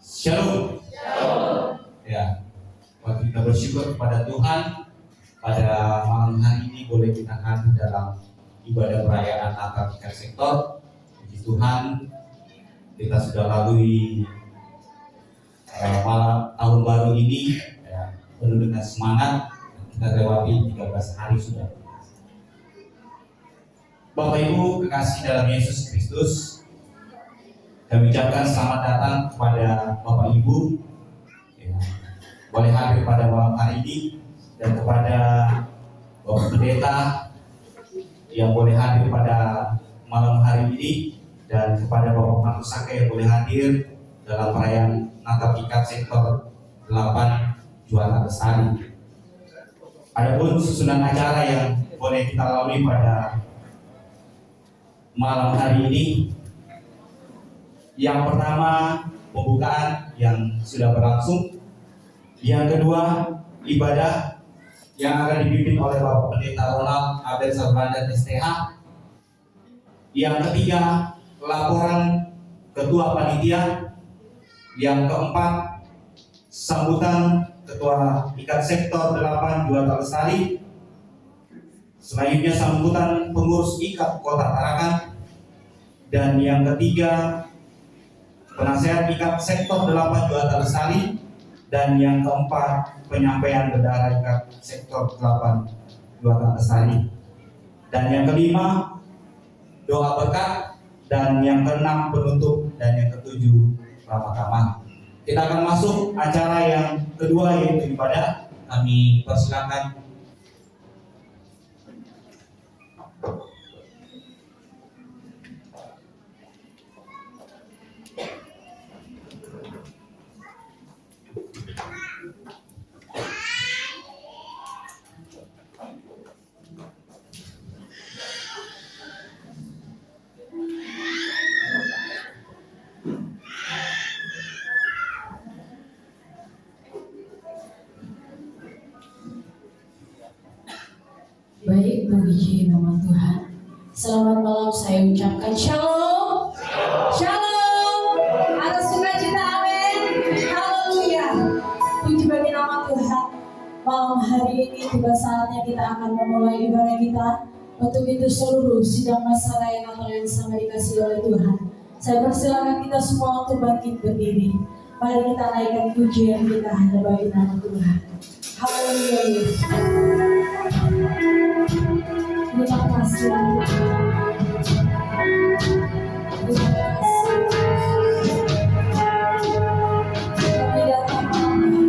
Shalom. Ya, mari kita bersyukur kepada Tuhan pada malam hari ini boleh kita hadir dalam ibadah perayaan Natal tingkat sektor. Puji Tuhan, kita sudah lalui malam tahun baru ini ya, penuh dengan semangat. Kita lewati 13 hari sudah. Bapak Ibu kekasih dalam Yesus Kristus, kami ucapkan selamat datang kepada Bapak Ibu ya, boleh hadir pada malam hari ini, dan kepada Bapak Pendeta yang boleh hadir pada malam hari ini, dan kepada Bapak Manusaka yang boleh hadir dalam perayaan Natal tingkat sektor 8 Juara Lestari. Adapun susunan acara yang boleh kita lalui pada malam hari ini, yang pertama pembukaan yang sudah berlangsung, yang kedua ibadah yang akan dipimpin oleh Bapak Pendeta Ronald Abel Sabrandan STH, yang ketiga laporan Ketua Panitia, yang keempat sambutan Ketua Tingkat Sektor 8 Juara Lestari, selanjutnya sambutan pengurus IKAP Kota Tarakan, dan yang ketiga penasehat IKAP Sektor 8 Juara Lestari, dan yang keempat penyampaian bendera IKAP Sektor 8 Juara Lestari, dan yang kelima doa berkat, dan yang keenam penutup, dan yang ketujuh ramah-ramah. Kita akan masuk acara yang kedua, yaitu ibadah. Kami persilakan Baik, puji nama Tuhan. Selamat malam saya ucapkan shalom. Shalom. Atas sukacita, amin. Haleluya. Puji bagi nama Tuhan. Malam hari ini tiba saatnya kita akan memulai ibadah kita. Untuk itu seluruh sidang masa raya Natal yang sangat dikasihi oleh Tuhan, saya persilakan kita semua untuk bangkit berdiri. Mari kita naikkan pujian kita hanya bagi nama Tuhan. Haleluya. Terima kasih. Terima kasih. Kami datang malam ini.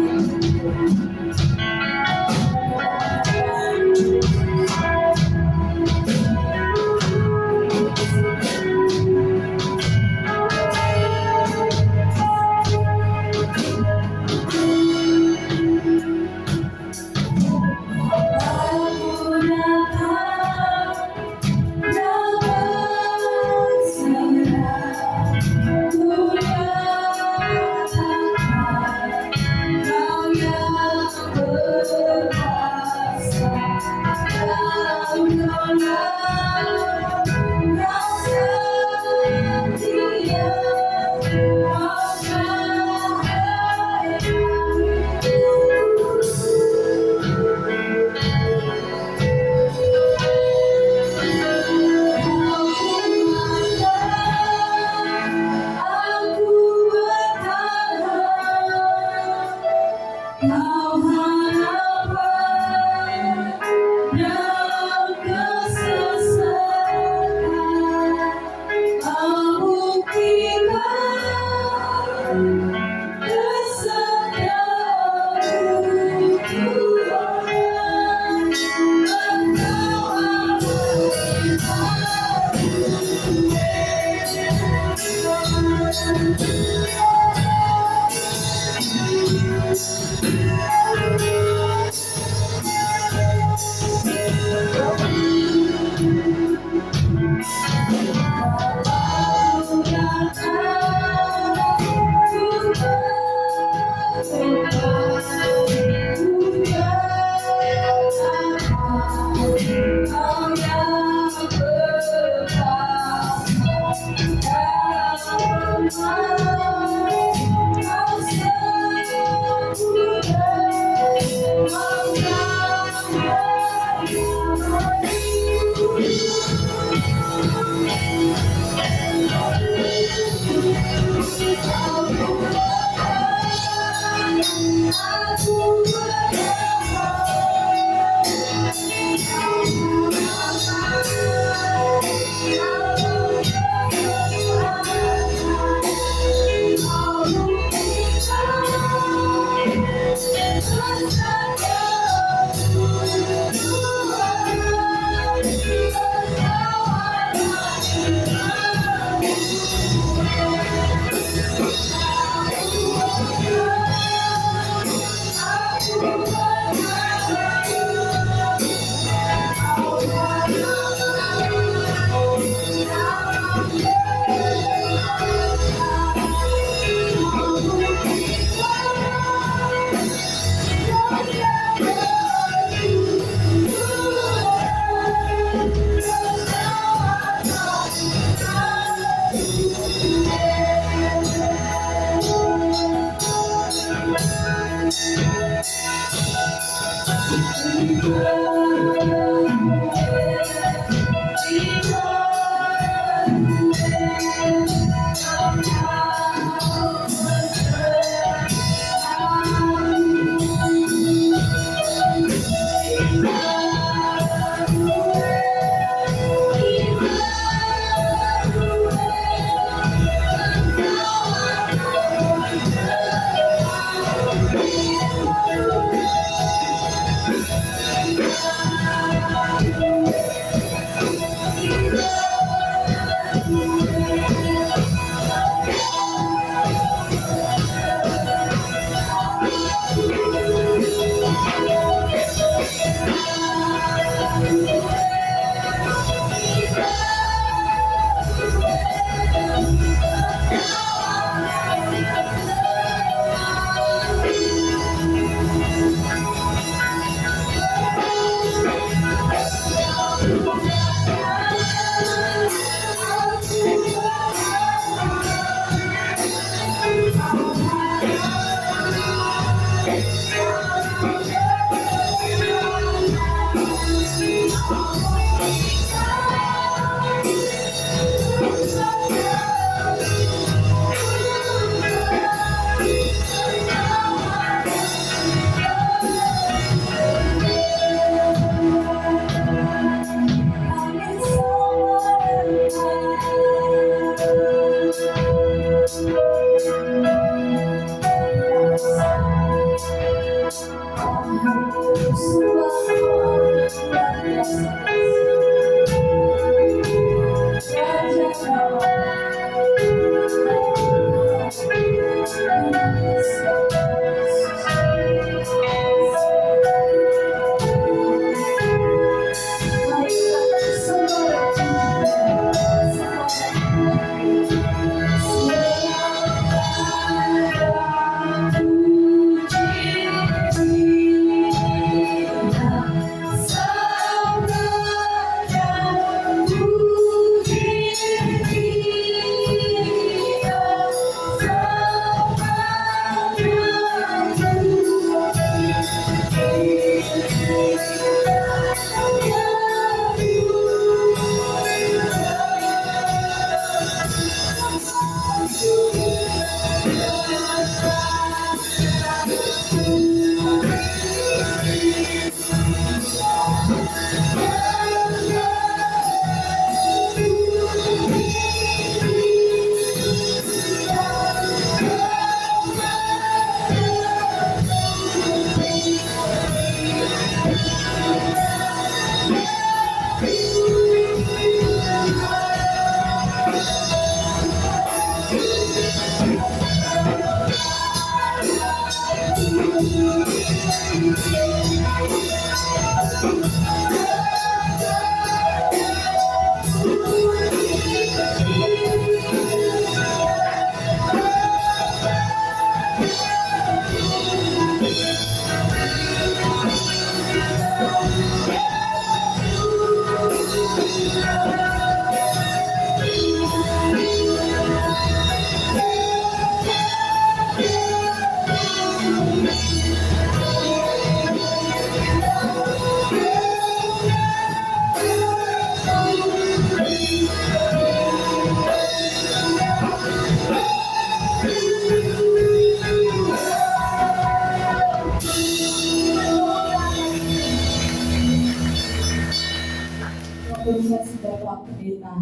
Bapak Pendeta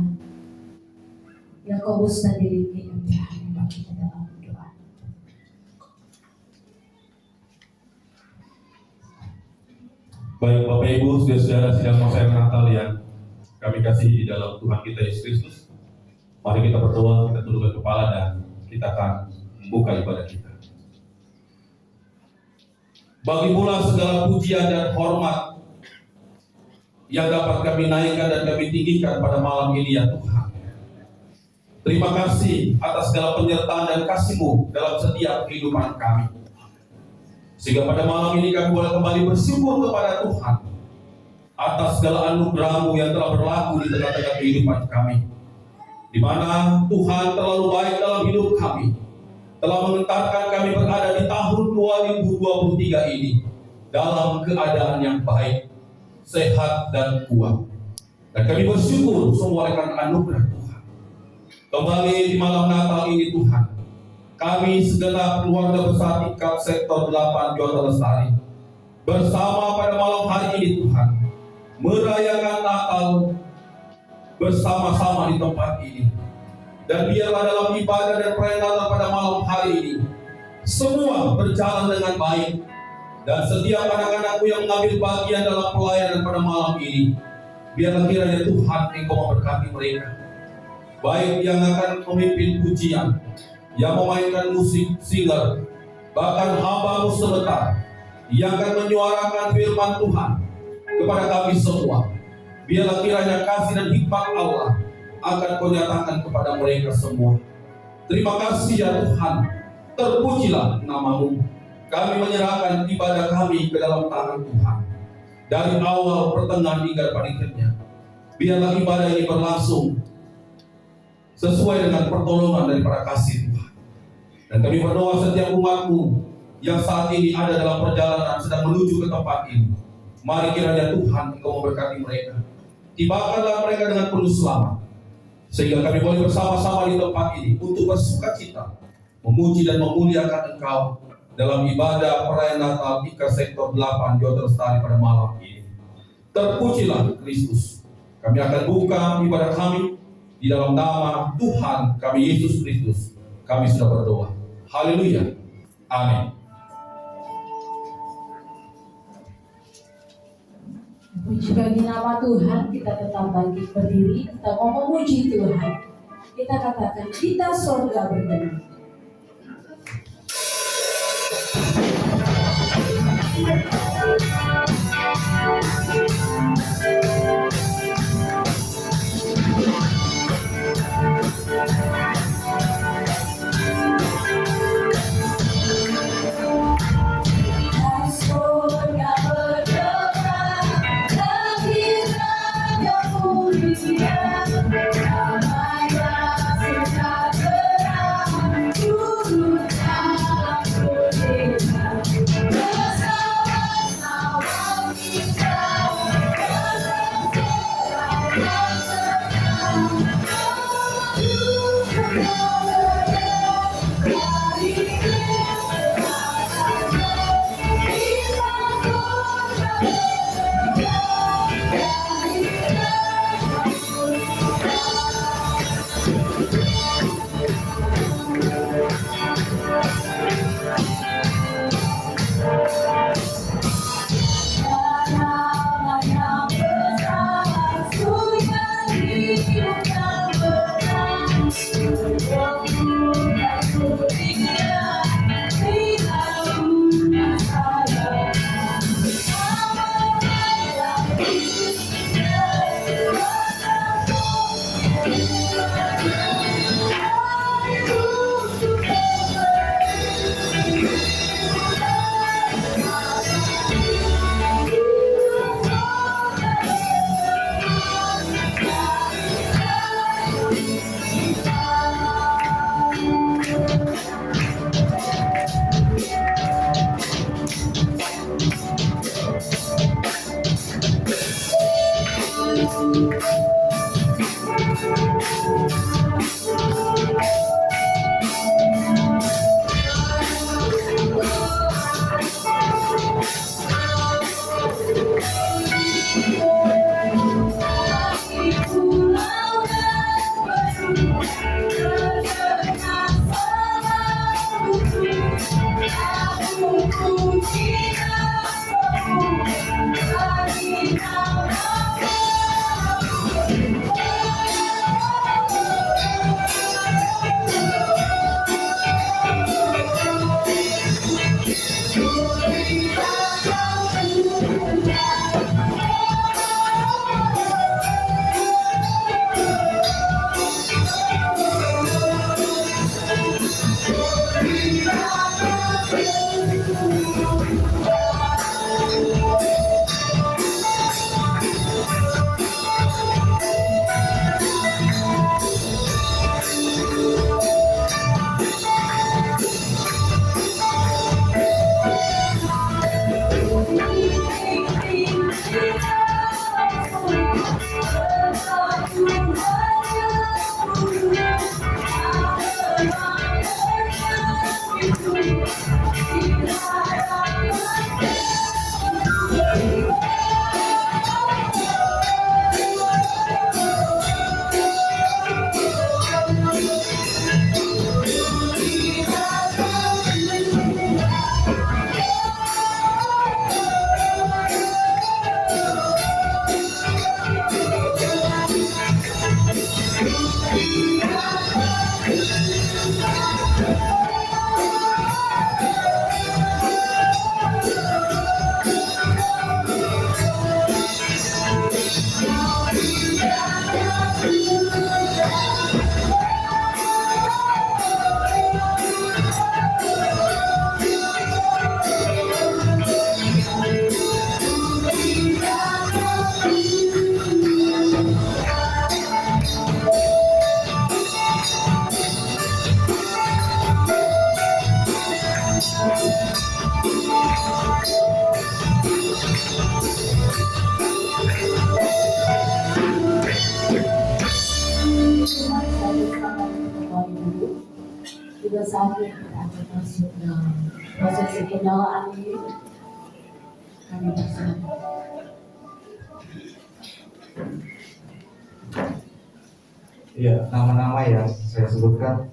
Yakobus Tadiliki yang dihadirkan kita dalam doa. Baik Bapak Ibu, saudara-saudara sidang konser Natal yang kami kasihi di dalam Tuhan kita Yesus Kristus, mari kita berdoa, kita tundukkan kepala dan kita akan membuka ibadah kita. Bagi pula segala pujian dan hormat yang dapat kami naikkan dan kami tinggikan pada malam ini ya Tuhan. Terima kasih atas segala penyertaan dan kasih-Mu dalam setiap kehidupan kami. Sehingga pada malam ini kami boleh kembali bersyukur kepada Tuhan atas segala anugerah-Mu yang telah berlaku di tengah-tengah kehidupan kami. Di mana Tuhan terlalu baik dalam hidup kami, telah mengantarkan kami berada di tahun 2023 ini dalam keadaan yang baik, sehat dan kuat. Dan kami bersyukur semua oleh karena anugerah Tuhan. Kembali di malam Natal ini Tuhan, kami segenap keluarga besar IKAP Sektor 8 Jota Lestari bersama pada malam hari ini Tuhan, merayakan Natal bersama-sama di tempat ini. Dan biarlah dalam ibadah dan perayaan Natal pada malam hari ini semua berjalan dengan baik, dan setiap anak-anakmu yang mengambil bagian dalam pelayanan pada malam ini, biarlah kiranya Tuhan Engkau memberkati mereka, baik yang akan memimpin pujian, yang memainkan musik singer, bahkan hamba-Mu sebentar yang akan menyuarakan firman Tuhan kepada kami semua. Biarlah kiranya kasih dan hikmat Allah akan Kau nyatakan kepada mereka semua. Terima kasih ya Tuhan, terpujilah nama-Mu. Kami menyerahkan ibadah kami ke dalam tangan Tuhan, dari awal, pertengahan hingga akhirnya. Biarlah ibadah ini berlangsung sesuai dengan pertolongan daripada kasih Tuhan. Dan kami berdoa setiap umat-Mu yang saat ini ada dalam perjalanan sedang menuju ke tempat ini, mari kiranya Tuhan Engkau memberkati mereka. Tibakanlah mereka dengan penuh selamat, sehingga kami boleh bersama-sama di tempat ini untuk bersukacita, memuji dan memuliakan Engkau dalam ibadah perayaan Natal IKAP Sektor 8 Jota Lestari pada malam ini. Terpujilah Kristus. Kami akan buka ibadah kami di dalam nama Tuhan kami Yesus Kristus. Kami sudah berdoa. Haleluya. Amin. Puji bagi nama Tuhan, kita tetap bangkit berdiri, kita mau memuji Tuhan. Kita katakan, kita surga berkenan. Juga saatnya kita akan masuk dalam prosesi pendoaan ini. Kami persilakan. Iya, nama-nama yang saya sebutkan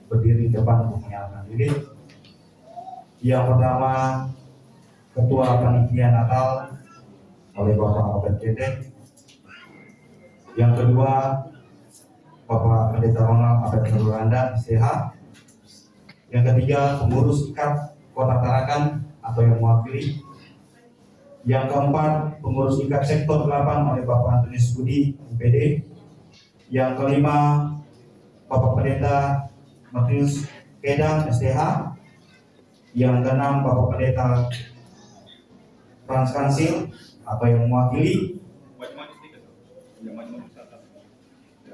berdiri di depan untuk menyalakan diri. Yang pertama, Ketua Panitia Natal oleh Bapak Obed Kete. Yang kedua, Bapak Pendeta Ronald Abed Sarulanda, STH. Yang ketiga, pengurus IKAT Kota Tarakan atau yang mewakili. Yang keempat, pengurus IKAT Sektor 8 oleh Bapak Antonius Budi, MPD. Yang kelima, Bapak Pendeta Matius Kedang, STH. Yang keenam, Bapak Pendeta Frans Kansil atau yang mewakili.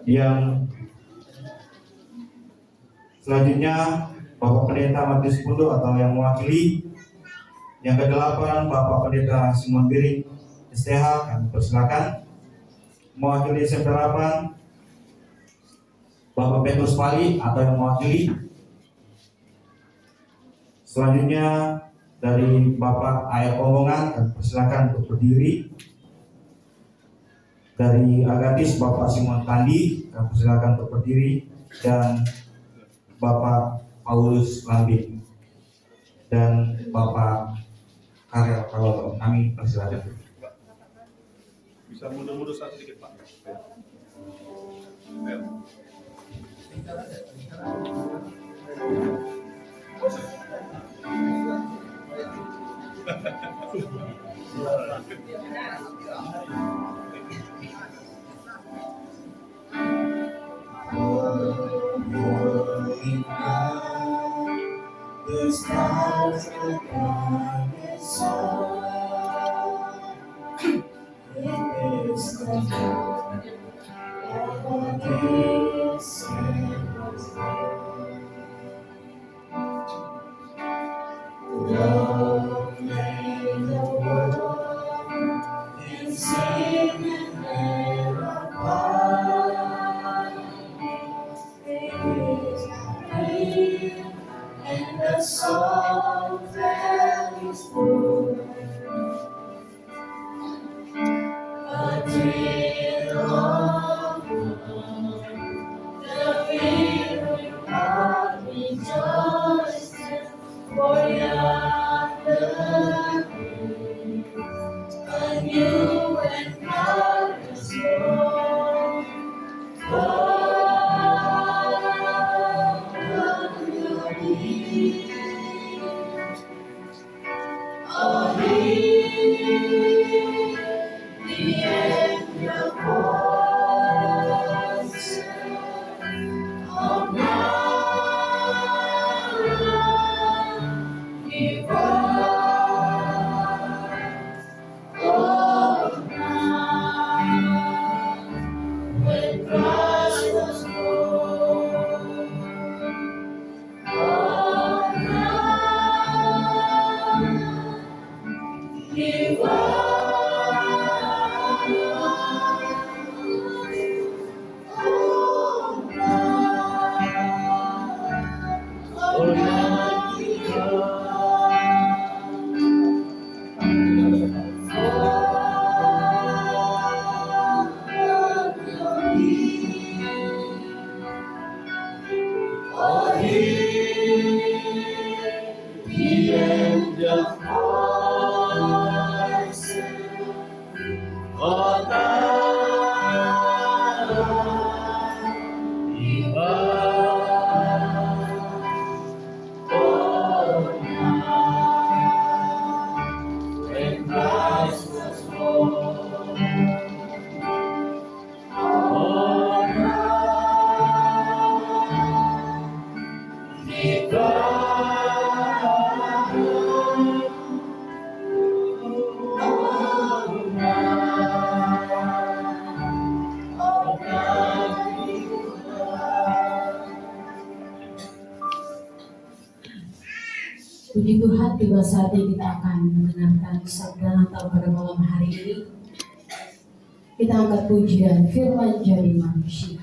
Yang selanjutnya, Bapak Pendeta Matius Pundo atau yang mewakili. Yang kedelapan, Bapak Pendeta Simon Biring, STH, kami persilakan. Mewakili SMP 8, Bapak Petrus Pali atau yang mewakili. Selanjutnya dari Bapak Ayat Omongan, kami persilakan untuk berdiri. Dari Agatis, Bapak Simon Tandi, kami persilakan untuk berdiri. Dan Bapak Paulus Lambing dan Bapak Karel Kaloto, kami persilakan. Bisa mundur-mundur sedikit Pak. The stars upon his soul. It is the Lord of days and was Lord made the world and sing and let apart. It is the and the song that is full, a dear of the feeling of rejoicing, for yonder a new and glorious morn. Puji Tuhan, tiba saatnya kita akan mendengarkan sabda Natal pada malam hari ini. Kita angkat pujian Firman Jadi Manusia.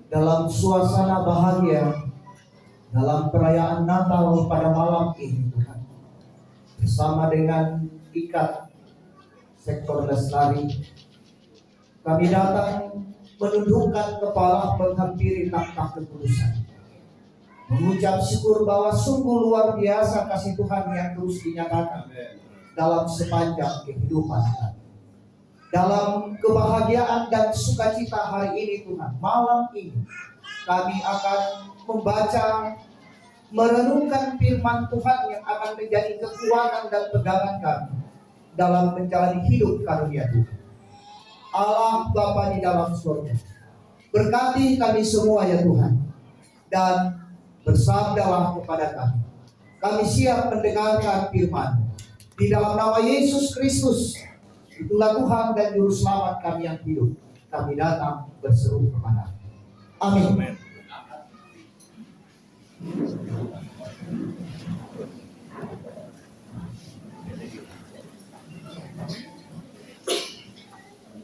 Dalam suasana bahagia, dalam perayaan Natal pada malam ini Tuhan, bersama dengan ikat sektor Lestari, kami datang menundukkan kepala menghampiri takhta kekudusan, mengucap syukur bahwa sungguh luar biasa kasih Tuhan yang terus dinyatakan dalam sepanjang kehidupan kami. Dalam kebahagiaan dan sukacita hari ini Tuhan, malam ini kami akan membaca, merenungkan firman Tuhan yang akan menjadi kekuatan dan pegangan kami dalam menjalani hidup karunia Tuhan. Allah Bapa di dalam surga, berkati kami semua ya Tuhan, dan bersabdalah kepada kami. Kami siap mendengarkan firman di dalam nama Yesus Kristus. Itulah Tuhan dan Juru Selamat kami yang hidup. Kami datang berseru kepada. Amin.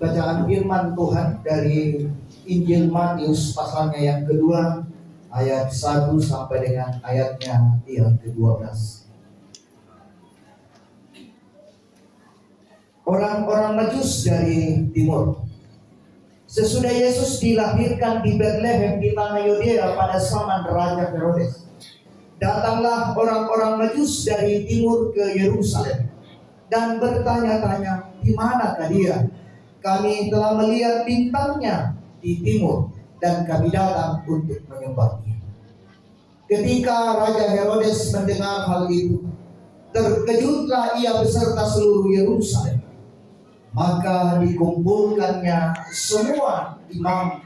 Bacaan firman Tuhan dari Injil Matius pasalnya yang kedua, ayat 1 sampai dengan ayatnya yang ke-12. Orang-orang Majus dari timur. Sesudah Yesus dilahirkan di Betlehem di tanah Yudea pada zaman Raja Herodes, datanglah orang-orang Majus dari timur ke Yerusalem dan bertanya-tanya, di manakah dia? Kami telah melihat bintangnya di timur dan kami datang untuk menyembahnya. Ketika Raja Herodes mendengar hal itu, terkejutlah ia beserta seluruh Yerusalem. Maka dikumpulkannya semua imam,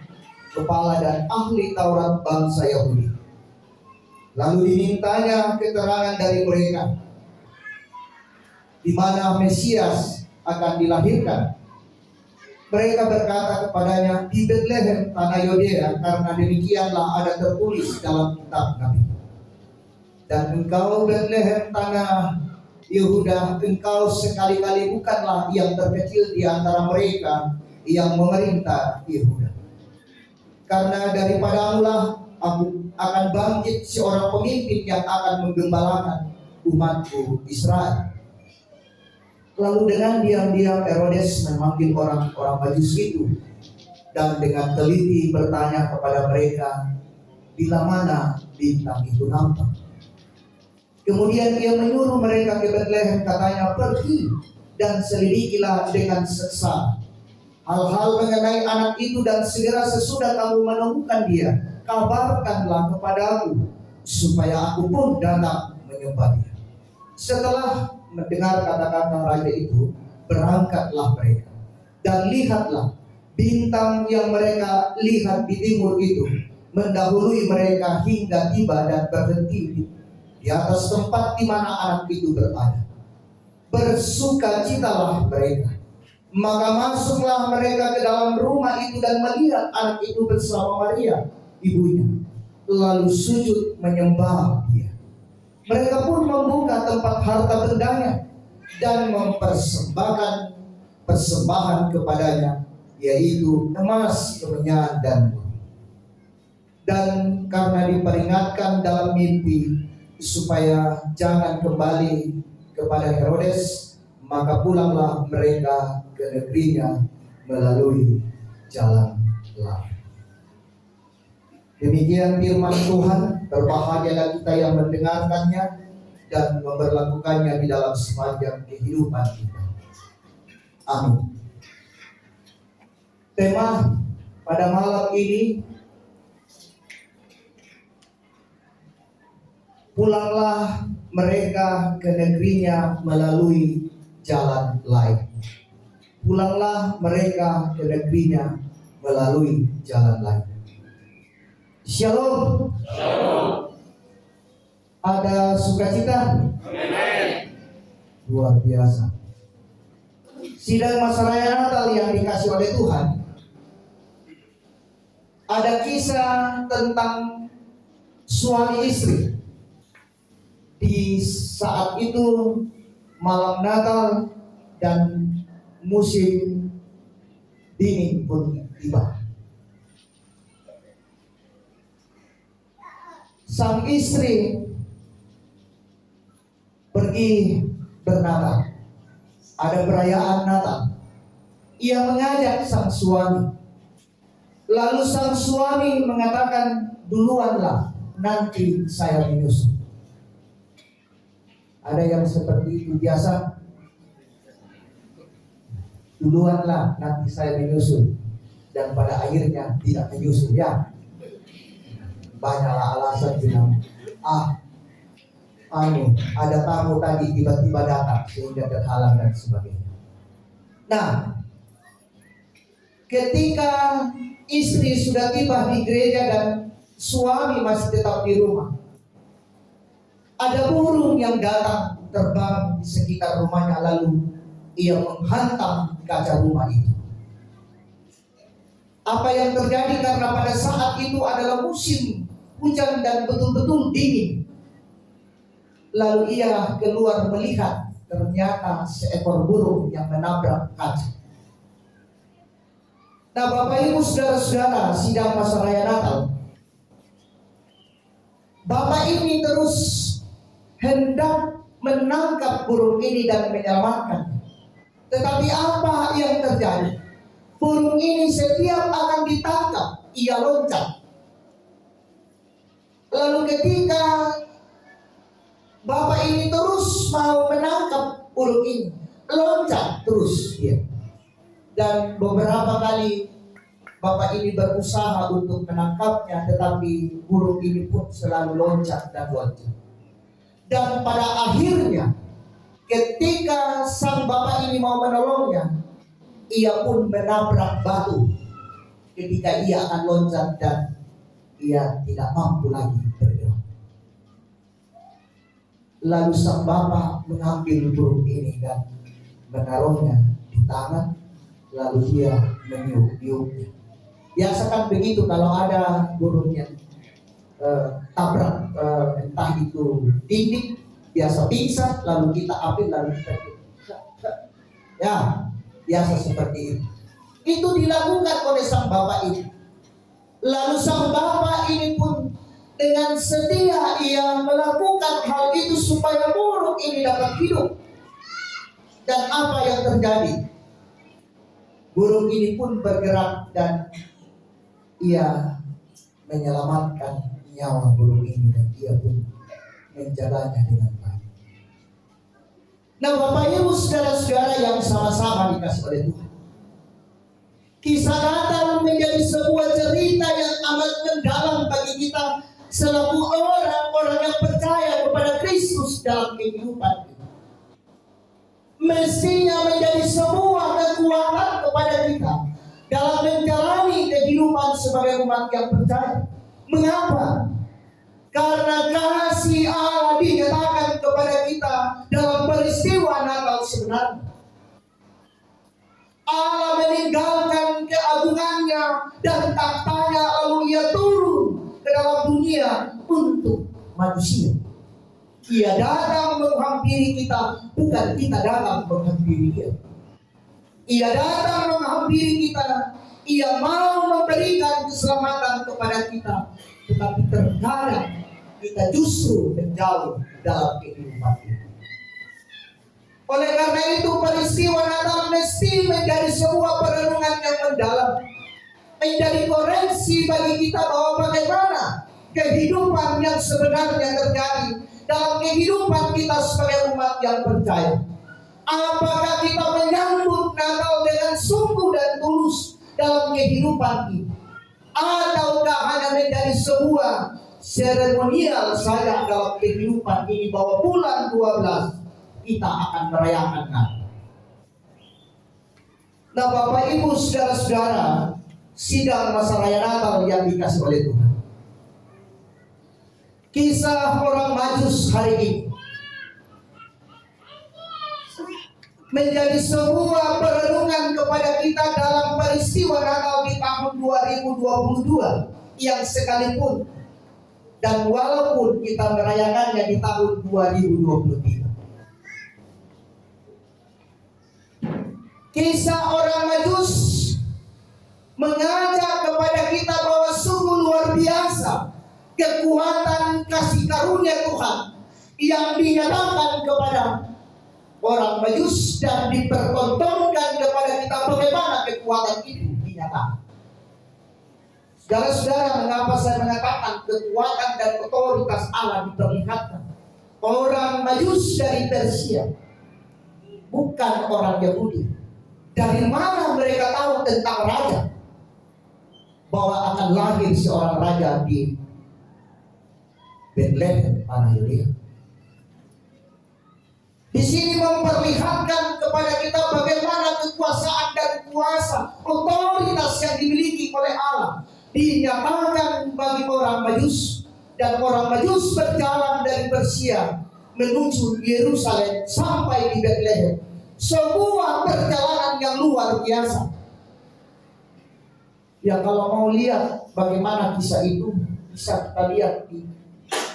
kepala dan ahli Taurat bangsa Yahudi. Lalu dimintanya keterangan dari mereka di mana Mesias akan dilahirkan. Mereka berkata kepadanya, di Betlehem tanah Yudea, karena demikianlah ada tertulis dalam kitab Nabi. Dan engkau Betlehem tanah Yehuda, engkau sekali-kali bukanlah yang terkecil di antara mereka yang memerintah Yehuda. Karena daripadamulah aku akan bangkit seorang pemimpin yang akan menggembalakan umatku Israel. Lalu dengan diam-diam Herodes memanggil orang-orang Majus itu dan dengan teliti bertanya kepada mereka, bila mana bintang itu nampak. Kemudian ia menyuruh mereka ke Betlehem, katanya, pergi dan selidikilah dengan seksama hal-hal mengenai anak itu, dan segera sesudah kamu menemukan dia, kabarkanlah kepadaku, supaya aku pun datang menyembah dia. Setelah mendengar kata-kata raja itu, berangkatlah mereka, dan lihatlah bintang yang mereka lihat di timur itu mendahului mereka hingga tiba dan berhenti di atas tempat di mana anak itu berada. Bersukacitalah mereka. Maka masuklah mereka ke dalam rumah itu dan melihat anak itu bersama Maria, ibunya, lalu sujud menyembah dia. Mereka pun membuka tempat harta bendanya dan mempersembahkan persembahan kepadanya, yaitu emas, kemenyan, dan murni. Dan karena diperingatkan dalam mimpi supaya jangan kembali kepada Herodes, maka pulanglah mereka ke negerinya melalui jalan lain. Demikian firman Tuhan. Berbahagialah kita yang mendengarkannya dan memperlakukannya di dalam sepanjang kehidupan kita. Amin. Tema pada malam ini, pulanglah mereka ke negerinya melalui jalan lain. Pulanglah mereka ke negerinya melalui jalan lain. Shalom. Shalom. Ada sukacita? Amin. Luar biasa. Sidang masa raya Natal yang dikasih oleh Tuhan, ada kisah tentang suami istri. Di saat itu malam Natal dan musim dingin pun tiba. Sang istri pergi bernatal. Ada perayaan Natal. Ia mengajak sang suami. Lalu sang suami mengatakan, duluanlah, nanti saya menyusul. Ada yang seperti itu biasa. Duluanlah, nanti saya menyusul. Dan pada akhirnya tidak menyusul, ya. Banyaklah alasan bilang, ada tamu tadi tiba-tiba datang sehingga terhalang dan sebagainya. Nah, ketika istri sudah tiba di gereja dan suami masih tetap di rumah, ada burung yang datang terbang di sekitar rumahnya, lalu ia menghantam kaca rumah itu. Apa yang terjadi karena pada saat itu adalah musim hujan dan betul-betul dingin. Lalu ia keluar melihat, ternyata seekor burung yang menabrak kaca. Nah, Bapak Ibu saudara-saudara, sidang masa raya Natal, Bapak ini terus hendak menangkap burung ini dan menyelamatkan. Tetapi apa yang terjadi? Burung ini setiap akan ditangkap, ia loncat. Lalu ketika Bapak ini terus mau menangkap burung ini, loncat terus dia. Dan beberapa kali Bapak ini berusaha untuk menangkapnya, tetapi burung ini pun selalu loncat dan loncat. Dan pada akhirnya ketika sang Bapak ini mau menolongnya, ia pun menabrak batu ketika ia akan loncat dan ia tidak mampu lagi bergerak. Lalu sang Bapak mengambil burung ini dan menaruhnya di tangan, lalu dia meniup-niupnya. Biasakan begitu kalau ada burung yang tabrak entah itu dinding, biasa pingsan, lalu kita ambil, lalu kita ya, biasa seperti itu. Itu dilakukan oleh sang Bapak ini. Lalu sang Bapak ini pun dengan setia ia melakukan hal itu supaya burung ini dapat hidup. Dan apa yang terjadi? Burung ini pun bergerak dan ia menyelamatkan nyawa burung ini dan ia pun menjaganya dengan baik. Nah, Bapak Ibu saudara-saudara yang sama-sama dikasih oleh Tuhan, kisah Natal menjadi sebuah cerita yang amat mendalam bagi kita selaku orang-orang yang percaya kepada Kristus dalam kehidupan kita. Mestinya menjadi sebuah kekuatan kepada kita dalam menjalani kehidupan sebagai umat yang percaya. Mengapa? Karena kasih Allah dinyatakan kepada kita dalam peristiwa Natal sebenarnya. Allah meninggalkan keagungannya dan tahtanya, lalu ia turun ke dalam dunia untuk manusia. Ia datang menghampiri kita, bukan kita datang menghampiri dia. Ia datang menghampiri kita, ia mau memberikan keselamatan kepada kita, tetapi terkadang kita justru menjauh dalam kehidupan kita. Oleh karena itu peristiwa Natal mesti menjadi sebuah perenungan yang mendalam, menjadi koreksi bagi kita bahwa bagaimana kehidupan yang sebenarnya terjadi dalam kehidupan kita sebagai umat yang percaya. Apakah kita menyambut Natal dengan sungguh dan tulus dalam kehidupan kita, ataukah hanya menjadi sebuah seremonial saja dalam kehidupan ini bahwa bulan 12 kita akan merayakan Natal. Nah, Bapak Ibu saudara-saudara, sidang masa raya Natal yang dikasih oleh Tuhan, kisah orang Majus hari ini menjadi sebuah perenungan kepada kita dalam peristiwa Natal di tahun 2022 yang sekalipun dan walaupun kita merayakannya di tahun 2023. Kisah orang Majus mengajak kepada kita bahwa sungguh luar biasa kekuatan kasih karunia Tuhan yang dinyatakan kepada orang Majus dan dipertontonkan kepada kita bagaimana kekuatan itu dinyatakan. Saudara-saudara, mengapa saya mengatakan kekuatan dan otoritas Allah diperlihatkan? Orang Majus dari Persia, bukan orang Yahudi. Dari mana mereka tahu tentang raja? Bahwa akan lahir seorang raja di Bethlehem, tanah Yudea. Di sini memperlihatkan kepada kita bagaimana kekuasaan dan kuasa, otoritas yang dimiliki oleh Allah dinyatakan bagi orang Majus, dan orang Majus berjalan dari Persia menuju Yerusalem sampai di Bethlehem. Sebuah perjalanan yang luar biasa. Ya, kalau mau lihat bagaimana kisah itu bisa kita lihat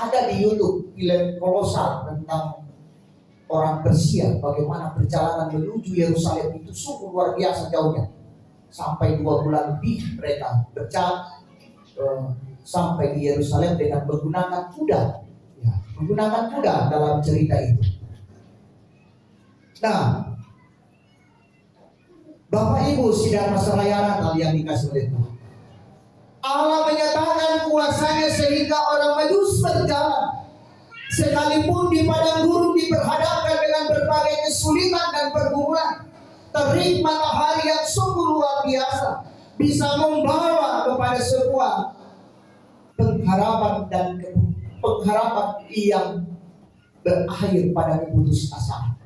ada di YouTube film kolosal tentang orang Persia, bagaimana perjalanan menuju Yerusalem itu sungguh luar biasa jauhnya. Sampai 2 bulan lebih mereka berjalan sampai di Yerusalem dengan menggunakan kuda. Ya, menggunakan kuda dalam cerita itu. Nah, Bapak Ibu sidang masyarakat Natal yang dikasih oleh Tuhan, Allah menyatakan kuasanya sehingga orang Majus berjalan. Sekalipun di padang gurun diperhadapkan dengan berbagai kesulitan dan pergumulan, terik matahari yang sungguh luar biasa bisa membawa kepada sebuah pengharapan dan pengharapan yang berakhir pada keputusasaan.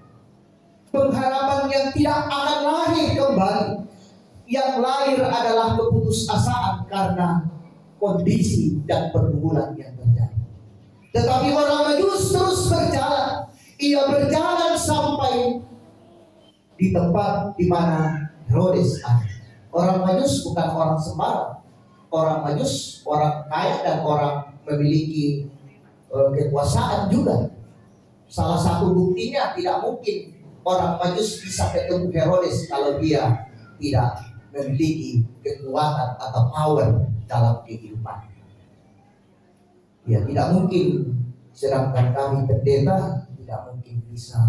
Pengharapan yang tidak akan lahir kembali. Yang lahir adalah keputusasaan karena kondisi dan pergumulan yang terjadi. Tetapi orang Majus terus berjalan. Ia berjalan sampai di tempat di mana Herodes ada. Orang Majus bukan orang sembarang. Orang Majus orang kaya dan orang memiliki kekuasaan juga. Salah satu buktinya, tidak mungkin orang Majus bisa ketemu Herodes kalau dia tidak memiliki kekuatan atau power dalam kehidupan. Ya, tidak mungkin. Sedangkan kami pendeta tidak mungkin bisa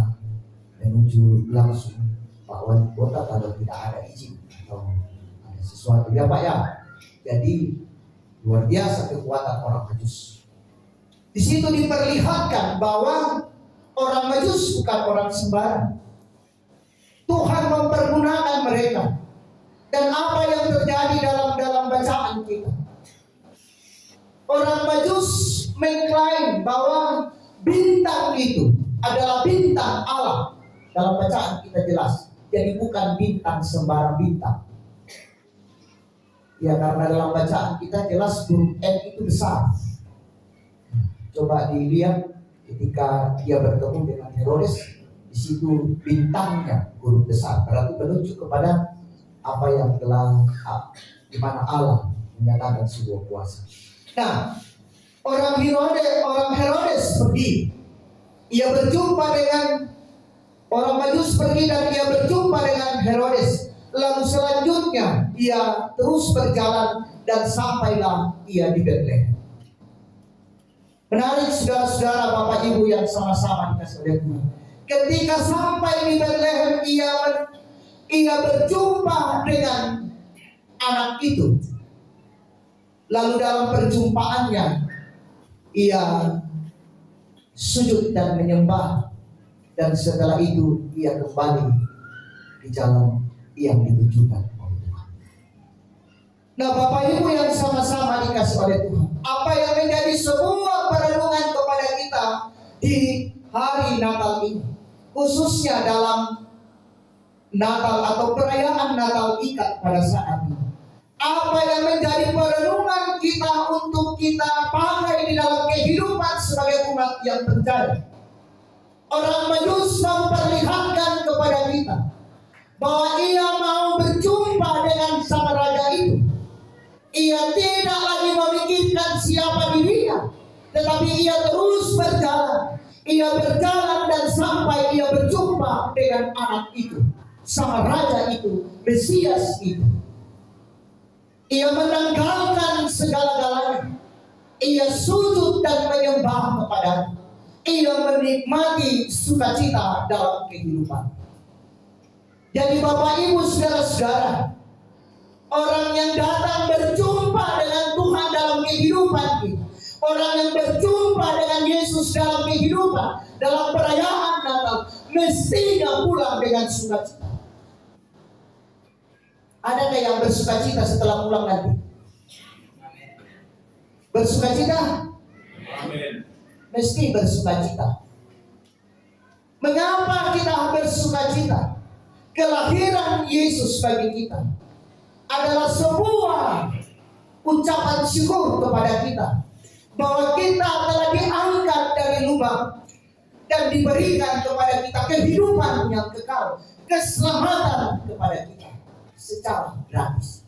menuju langsung Pak Wali Kota kalau tidak ada izin atau ada sesuatu. Ya Pak ya. Jadi luar biasa kekuatan orang Majus. Di situ diperlihatkan bahwa orang Majus bukan orang sembarang. Tuhan mempergunakan mereka. Dan apa yang terjadi dalam bacaan kita? Orang Majus mengklaim bahwa bintang itu adalah bintang Allah. Dalam bacaan kita jelas. Jadi bukan bintang sembarang bintang. Ya, karena dalam bacaan kita jelas huruf N itu besar. Coba dilihat ketika dia bertemu dengan Herodes, di situ bintangnya huruf besar. Berarti menunjuk kepada apa yang telah di mana Allah menyatakan sebuah kuasa. Nah, orang Herodes pergi. Ia berjumpa dengan orang Majus pergi dan ia berjumpa dengan Herodes. Lalu selanjutnya ia terus berjalan dan sampailah ia di Bethlehem. Menarik saudara-saudara, Bapak Ibu yang sama-sama dikasih oleh Tuhan. Ketika sampai di Bethlehem, ia berjumpa dengan anak itu. Lalu dalam perjumpaannya ia sujud dan menyembah, dan setelah itu ia kembali di jalan yang ditujukan oleh Tuhan. Nah, Bapak Ibu yang sama-sama dikasih oleh Tuhan, apa yang menjadi sebuah perenungan kepada kita di hari Natal ini, khususnya dalam Natal atau perayaan Natal ikat pada saat ini, apa yang menjadi perenungan kita untuk kita pakai di dalam kehidupan sebagai umat yang percaya? Orang Majus memperlihatkan kepada kita bahwa ia mau berjumpa dengan sang raja itu. Ia tidak lagi memikirkan siapa dirinya, tetapi ia terus berjalan. Ia berjalan dan sampai ia berjumpa dengan anak itu, sang raja itu, Mesias itu. Ia menanggalkan segala-galanya. Ia sujud dan menyembah kepada-Nya. Ia menikmati sukacita dalam kehidupan. Jadi Bapak Ibu saudara-saudara, orang yang datang berjumpa dengan Tuhan dalam kehidupan kita, orang yang berjumpa dengan Yesus dalam kehidupan, dalam perayaan Natal, mestinya pulang dengan sukacita. Adakah yang bersukacita setelah pulang nanti? Bersukacita? Amin. Mesti bersukacita. Mengapa kita bersukacita? Kelahiran Yesus bagi kita adalah sebuah ucapan syukur kepada kita bahwa kita telah diangkat dari lubang dan diberikan kepada kita kehidupan yang kekal, keselamatan kepada kita secara gratis.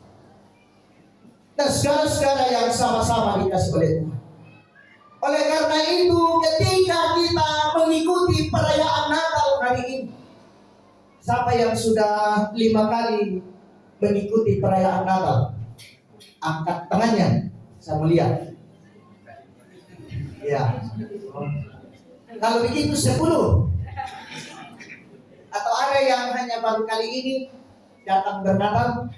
Nah, saudara-saudara yang sama-sama dikasih oleh Tuhan, oleh karena itu ketika kita mengikuti perayaan Natal hari ini, siapa yang sudah 5 kali mengikuti perayaan Natal? Angkat tangannya, saya melihat. Ya. Kalau begitu 10. Atau ada yang hanya baru kali ini datang bernatal?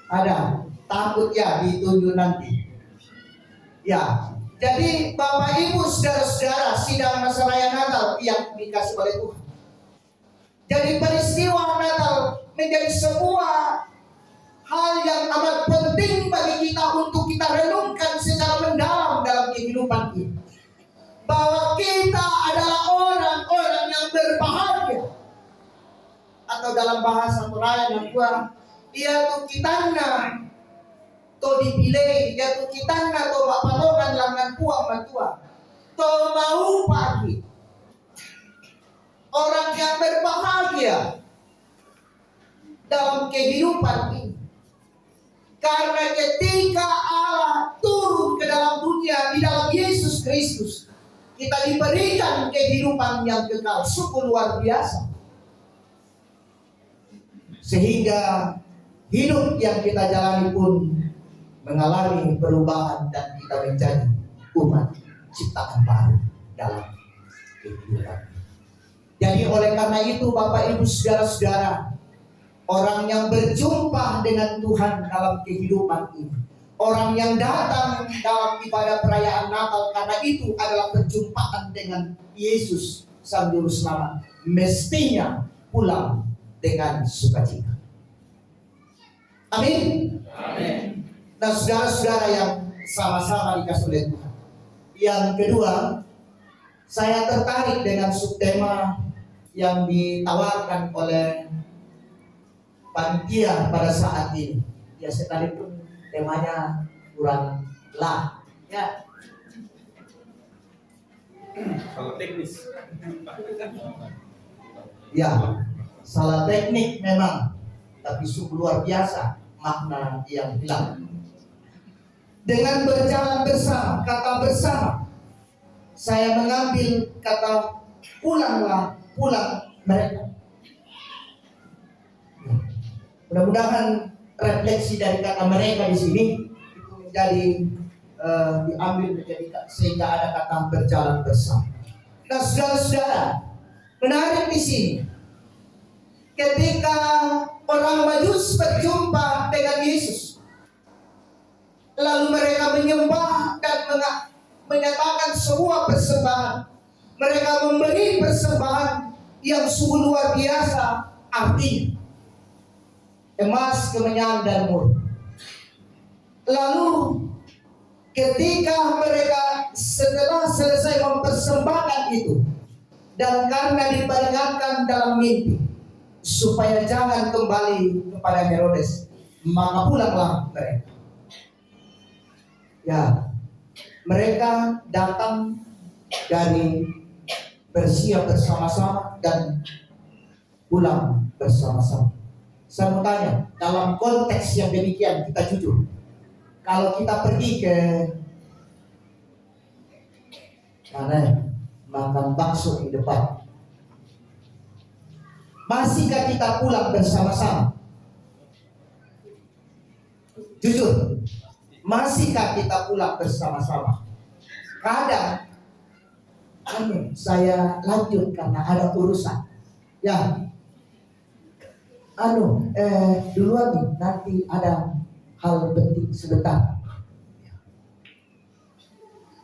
Ada. Takut ya ditunjuk nanti. Ya. Jadi Bapak Ibu saudara-saudara, sidang masa raya Natal yang dikasih oleh Tuhan. Jadi peristiwa Natal menjadi sebuah hal yang amat penting bagi kita untuk kita renungkan secara mendalam dalam kehidupan kita. Bahwa kita adalah orang-orang yang berbahagia. Atau dalam bahasa Torah yang kuat, ia tu kitana to dipilih, ia tu kitana to patongan langan puang matua. To mau pagi. Orang yang berbahagia dalam kehidupan ini. Karena ketika Allah turun ke dalam dunia di dalam Yesus Kristus, kita diberikan kehidupan yang kekal, sungguh luar biasa. Sehingga hidup yang kita jalani pun mengalami perubahan dan kita menjadi umat ciptaan baru dalam kehidupan. Jadi oleh karena itu Bapak Ibu saudara-saudara, orang yang berjumpa dengan Tuhan dalam kehidupan ini, orang yang datang dalam ibadah perayaan Natal karena itu adalah perjumpaan dengan Yesus Sang Juru Selamat, mestinya pulang dengan sukacita. Amin. Amin. Nah, saudara-saudara yang sama-sama dikasih oleh Tuhan. Yang kedua, saya tertarik dengan subtema yang ditawarkan oleh panitia pada saat ini. Ya, sekalipun temanya kurang lah. Ya. Kalau teknis. Ya, salah teknik memang, tapi sungguh luar biasa makna yang hilang. Dengan berjalan bersama, kata bersama, saya mengambil kata pulanglah, pulang mereka. Mudah-mudahan refleksi dari kata mereka di sini itu menjadi diambil menjadi sehingga ada kata berjalan bersama. Nah, saudara-saudara, menarik di sini. Ketika orang Majus berjumpa dengan Yesus, lalu mereka menyembah dan menyatakan sebuah persembahan. Mereka memberi persembahan yang sungguh luar biasa, artinya emas, kemenyan, dan murni. Lalu ketika mereka setelah selesai mempersembahkan itu, dan karena diperingatkan dalam mimpi supaya jangan kembali kepada Herodes, maka pulanglah mereka. Ya, mereka datang dari bersiap bersama-sama dan pulang bersama-sama. Saya mau tanya, dalam konteks yang demikian kita jujur, kalau kita pergi ke mana makan bakso di depan, masihkah kita pulang bersama-sama? Jujur, masihkah kita pulang bersama-sama? Kadang saya lanjut karena ada urusan. Ya, duluan nih, nanti ada hal penting sebentar.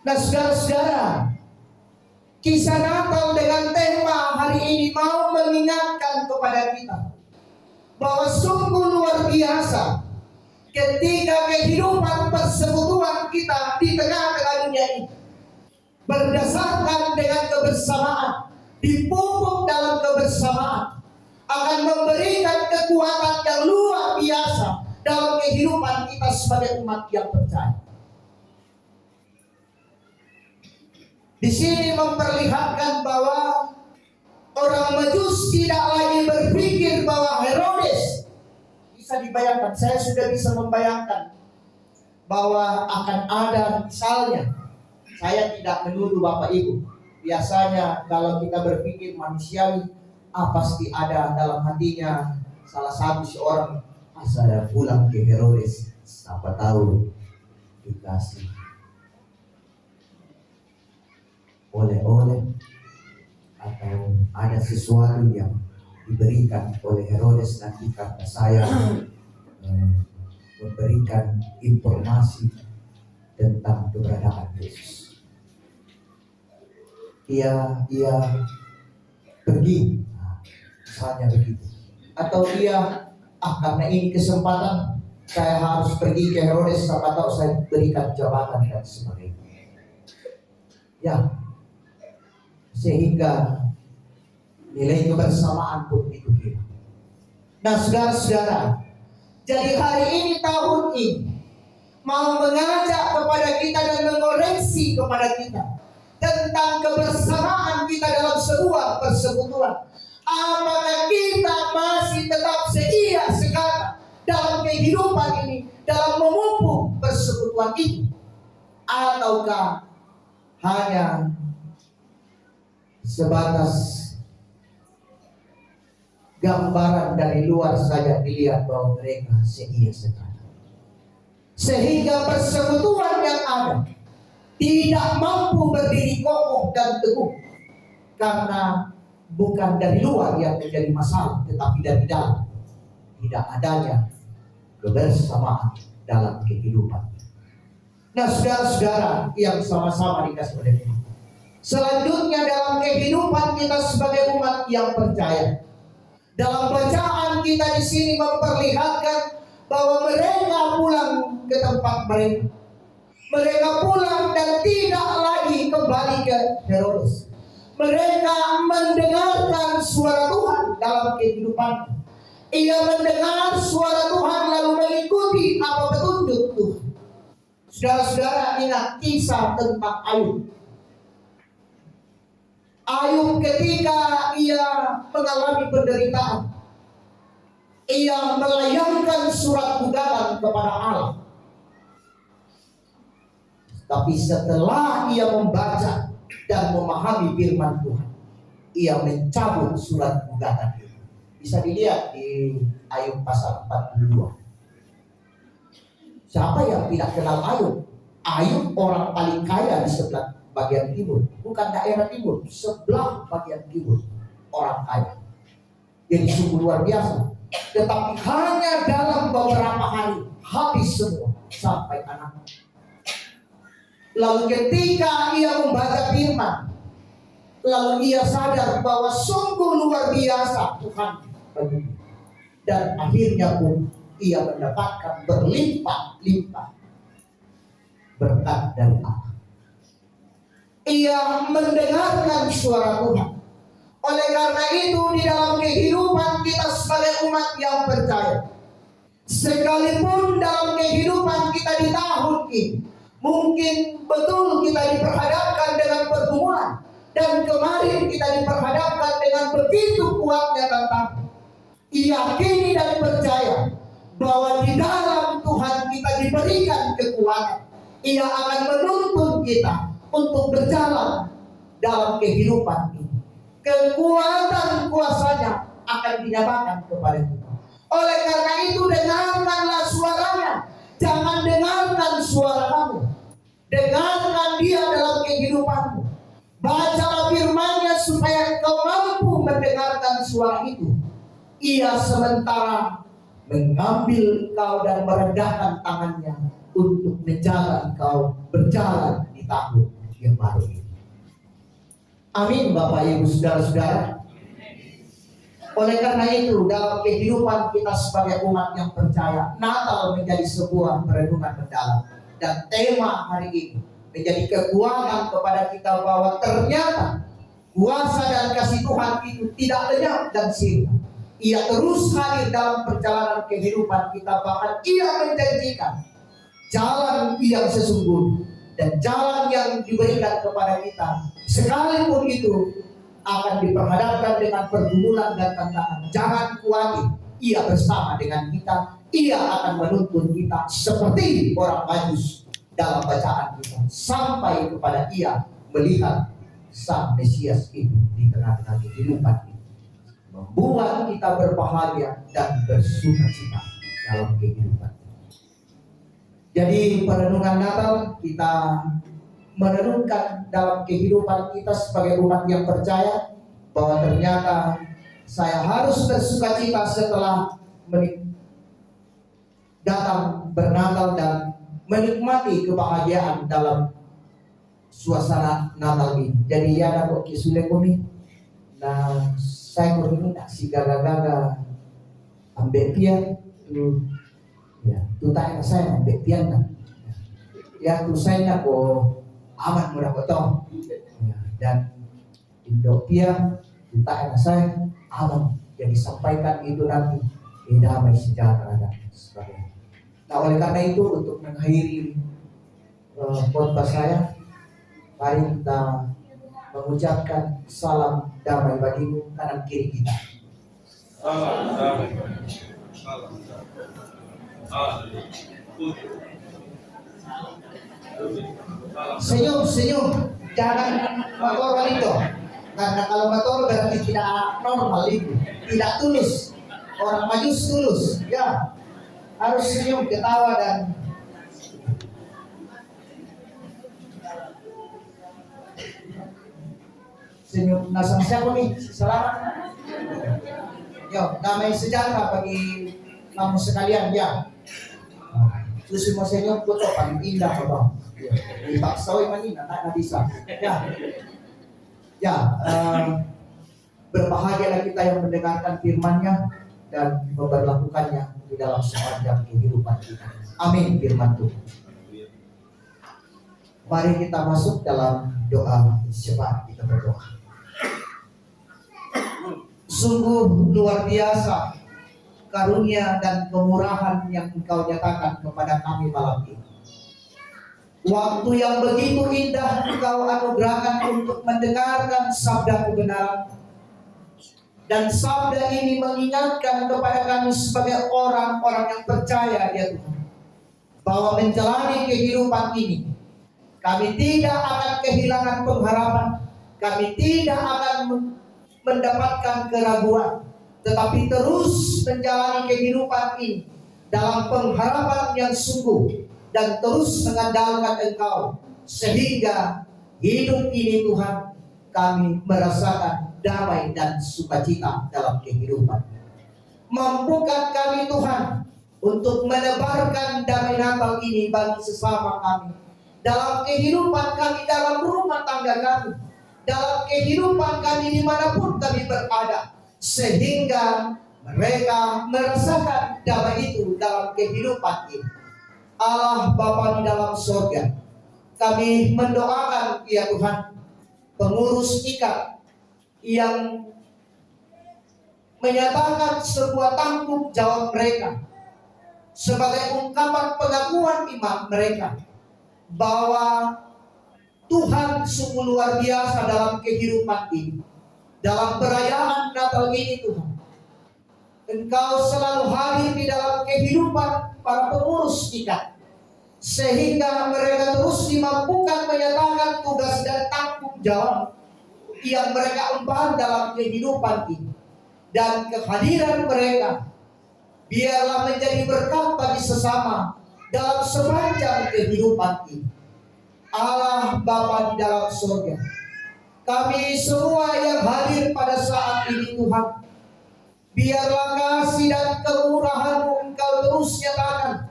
Nah, saudara-saudara, kisah Natal dengan tema hari ini mau mengingatkan kepada kita bahwa sungguh luar biasa ketika kehidupan persekutuan kita di tengah-tengah dunia ini berdasarkan dengan kebersamaan, dipupuk dalam kebersamaan, akan memberikan kekuatan yang luar biasa dalam kehidupan kita sebagai umat yang percaya. Di sini memperlihatkan bahwa orang Majus tidak lagi berpikir bahwa Herodes, bisa dibayangkan, saya sudah bisa membayangkan bahwa akan ada misalnya, saya tidak menuduh Bapak Ibu, biasanya kalau kita berpikir manusiawi, pasti ada dalam hatinya salah satu seorang, saya pulang ke Herodes, siapa tahu dikasih oleh-oleh atau ada sesuatu yang diberikan oleh Herodes nanti karena saya memberikan informasi tentang keberadaan Yesus. Ia pergi, misalnya begitu, atau dia karena ini kesempatan saya harus pergi ke Herodes, siapa tahu saya berikan jabatan dan sebagainya. Ya, sehingga nilai kebersamaan pun itu hilang. Nah, saudara-saudara, jadi hari ini, tahun ini mau mengajak kepada kita dan mengoreksi kepada kita tentang kebersamaan kita dalam sebuah persekutuan. Apakah kita masih tetap setia sekata dalam kehidupan ini, dalam memupuk persekutuan itu, ataukah hanya sebatas gambaran dari luar saja dilihat bahwa mereka setia sekali, sehingga persekutuan yang ada tidak mampu berdiri kokoh dan teguh karena bukan dari luar yang menjadi masalah, tetapi dari dalam tidak adanya kebersamaan dalam kehidupan. Nah, saudara-saudara yang sama-sama dikasih oleh Tuhan, selanjutnya dalam kehidupan kita sebagai umat yang percaya, dalam bacaan kita di sini memperlihatkan bahwa mereka pulang ke tempat mereka. Mereka pulang dan tidak lagi kembali ke Herodes. Mereka mendengarkan suara Tuhan dalam kehidupan. Ia mendengar suara Tuhan lalu mengikuti apa petunjuk Tuhan. Saudara-saudara, ingat kisah tentang Ayub. Ayub ketika ia mengalami penderitaan, ia melayangkan surat gugatan kepada Allah. Tapi setelah ia membaca dan memahami firman Tuhan, ia mencabut surat gugatan itu. Bisa dilihat di Ayub pasal 42. Siapa yang tidak kenal Ayub? Ayub orang paling kaya di sebelah bagian timur, bukan daerah timur, sebelah bagian timur, orang kaya. Jadi sungguh luar biasa. Tetapi hanya dalam beberapa hari habis semua sampai anaknya. Lalu ketika ia membaca firman, lalu ia sadar bahwa sungguh luar biasa Tuhan baginya. Dan akhirnya pun ia mendapatkan berlimpah-limpah berkat dari Allah. Ia mendengarkan suara Tuhan. Oleh karena itu di dalam kehidupan kita sebagai umat yang percaya, sekalipun dalam kehidupan kita di tahun ini mungkin betul kita diperhadapkan dengan pergumulan, dan kemarin kita diperhadapkan dengan begitu kuatnya tantangan, yakini dan percaya bahwa di dalam Tuhan kita diberikan kekuatan. Ia akan menuntun kita untuk berjalan dalam kehidupan ini. Kekuatan kuasanya akan dinyatakan kepada kita. Oleh karena itu dengarkanlah suaranya Jangan dengarkan suara kamu. Dengarkan dia dalam kehidupanmu. Bacalah firman-Nya supaya kau mampu mendengarkan suara itu. Ia sementara mengambil kau dan merendahkan tangannya untuk menjaga kau berjalan di tahun yang baru ini. Amin Bapak Ibu Saudara-saudara. Oleh karena itu dalam kehidupan kita sebagai umat yang percaya, Natal menjadi sebuah perenungan mendalam. Dan tema hari ini menjadi kekuatan kepada kita bahwa ternyata kuasa dan kasih Tuhan itu tidak lenyap dan sirna. Ia terus hadir dalam perjalanan kehidupan kita, bahkan ia menjanjikan jalan yang sesungguhnya dan jalan yang diberikan kepada kita, sekalipun itu akan diperhadapkan dengan pergumulan dan tantangan. Jangan khawatir, ia bersama dengan kita. Ia akan menuntun kita seperti orang Majus dalam bacaan kita, sampai kepada ia melihat Sang Mesias itu di tengah-tengah kehidupan kita, membuat kita berbahagia dan bersukacita dalam kehidupan. Jadi perenungan Natal kita merenungkan dalam kehidupan kita sebagai umat yang percaya bahwa ternyata saya harus bersukacita setelah datang bernatal dan menikmati kebahagiaan dalam suasana Natal ini. Jadi ya nak kisule kami, nah saya berminta si gaga-gaga ambek pian tu, ya tu tanya saya ambek pian nak, ya tu saya nak amat mudah potong, ya, dan Indopia kita enak saya aman yang disampaikan itu nanti damai sejahtera dan sebagainya. Nah oleh karena itu untuk mengakhiri khotbah saya, mari kita mengucapkan salam damai bagimu kanan kiri kita. Salam damai. Salam damai. Senyum, jangan motor itu. Karena kalau motor berarti tidak normal itu, tidak tulus. Orang Majus tulus, ya harus senyum, ketawa dan senyum. Nasang siapa nih? Selamat. Yo, damai sejahtera bagi kamu sekalian ya. Terus mau senyum foto paling indah foto. Dipaksa ini nggak bisa. Berbahagialah kita yang mendengarkan firman-Nya dan memperlakukannya di dalam sepanjang kehidupan kita. Amin firman Tuhan. Mari kita masuk dalam doa syafaat. Kita berdoa. Sungguh luar biasa karunia dan kemurahan yang Engkau nyatakan kepada kami malam ini. Waktu yang begitu indah Engkau anugerahkan untuk mendengarkan sabda kebenaran. Dan sabda ini mengingatkan kepada kami sebagai orang-orang yang percaya ya Tuhan, bahwa menjalani kehidupan ini kami tidak akan kehilangan pengharapan, kami tidak akan mendapatkan keraguan, tetapi terus menjalani kehidupan ini dalam pengharapan yang sungguh dan terus mengandalkan Engkau, sehingga hidup ini Tuhan kami merasakan damai dan sukacita dalam kehidupan. Mampukan kami Tuhan untuk menebarkan damai Natal ini bagi sesama kami, dalam kehidupan kami, dalam rumah tangga kami, dalam kehidupan kami dimanapun kami berada, sehingga mereka merasakan damai itu dalam kehidupan ini. Allah Bapa di dalam surga, kami mendoakan ya Tuhan, pengurus IKAT yang menyatakan sebuah tanggung jawab mereka sebagai ungkapan pengakuan iman mereka bahwa Tuhan sungguh luar biasa dalam kehidupan ini, dalam perayaan Natal ini Tuhan. Engkau selalu hadir di dalam kehidupan para pengurus IKAT, sehingga mereka terus dimampukan menyatakan tugas dan tanggung jawab yang mereka emban dalam kehidupan ini. Dan kehadiran mereka biarlah menjadi berkat bagi sesama dalam sepanjang kehidupan ini. Allah Bapa di dalam surga, kami semua yang hadir pada saat ini Tuhan, biarlah kasih dan kemurahan-Mu Engkau terus nyatakan,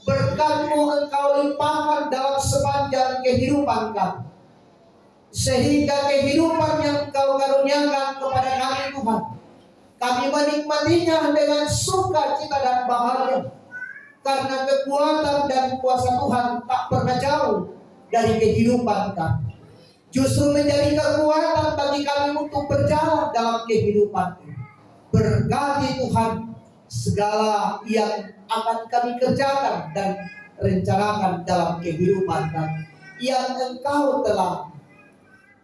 berkat-Mu Engkau limpahkan dalam sepanjang kehidupan kami, sehingga kehidupan yang Engkau karuniakan kepada kami Tuhan, kami menikmatinya dengan sukacita dan bahagia, karena kekuatan dan kuasa Tuhan tak pernah jauh dari kehidupan kami. Justru menjadi kekuatan bagi kami untuk berjalan dalam kehidupan ini. Berkati Tuhan segala yang akan kami kerjakan dan rencanakan dalam kehidupan kami, yang Engkau telah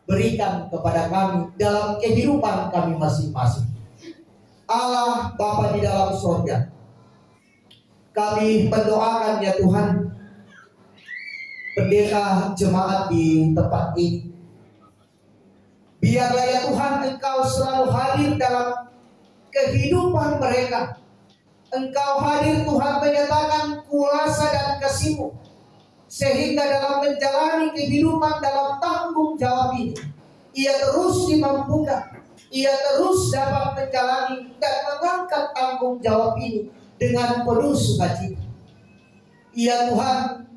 berikan kepada kami dalam kehidupan kami masing-masing. Allah Bapa di dalam surga, kami mendoakan ya Tuhan, pendeta jemaat di tempat ini, biarlah ya Tuhan Engkau selalu hadir dalam kehidupan mereka. Engkau hadir Tuhan menyatakan kuasa dan kasih-Mu, sehingga dalam menjalani kehidupan dalam tanggung jawab ini, ia terus dimampukan, ia terus dapat menjalani dan mengangkat tanggung jawab ini dengan penuh sukacita. Ya Tuhan,